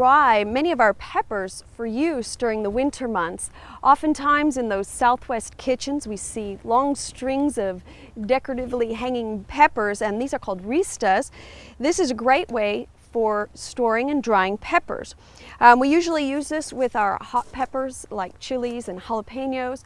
dry many of our peppers for use during the winter months. Oftentimes in those Southwest kitchens we see long strings of decoratively hanging peppers, and these are called ristas. This is a great way for storing and drying peppers. We usually use this with our hot peppers like chilies and jalapenos.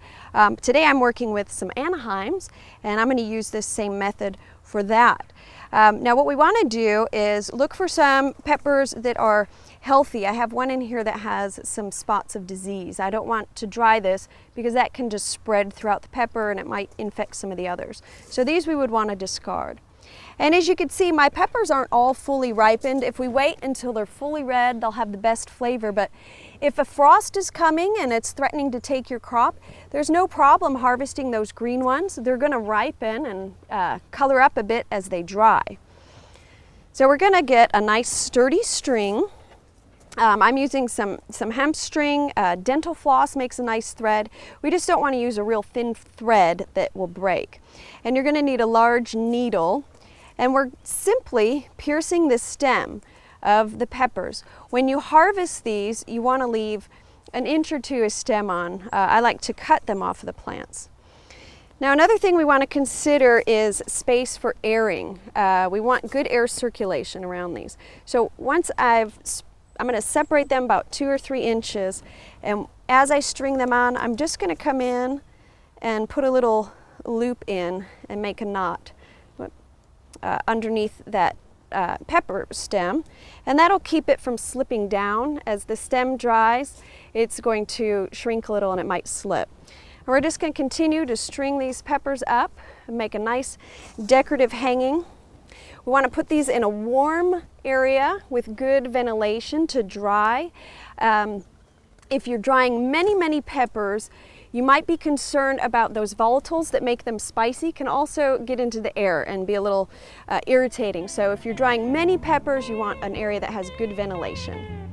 Today I'm working with some Anaheims, and I'm going to use this same method for that. Now what we want to do is look for some peppers that are healthy. I have one in here that has some spots of disease. I don't want to dry this because that can just spread throughout the pepper and it might infect some of the others. So these we would want to discard. And as you can see, my peppers aren't all fully ripened. If we wait until they're fully red, they'll have the best flavor. But if a frost is coming and it's threatening to take your crop, there's no problem harvesting those green ones. They're going to ripen and color up a bit as they dry. So we're going to get a nice sturdy string. I'm using some hemp string. Dental floss makes a nice thread. We just don't want to use a real thin thread that will break. And you're going to need a large needle. And we're simply piercing the stem of the peppers. When you harvest these, you want to leave an inch or two of stem on. I like to cut them off of the plants. Now another thing we want to consider is space for airing. We want good air circulation around these. So once I'm going to separate them about 2 or 3 inches, and as I string them on, I'm just going to come in and put a little loop in and make a knot underneath that pepper stem, and that'll keep it from slipping down. As the stem dries, it's going to shrink a little and it might slip. And we're just going to continue to string these peppers up and make a nice decorative hanging. We want to put these in a warm area with good ventilation to dry. If you're drying many peppers, you might be concerned about those volatiles that make them spicy can also get into the air and be a little irritating. So if you're drying many peppers, you want an area that has good ventilation.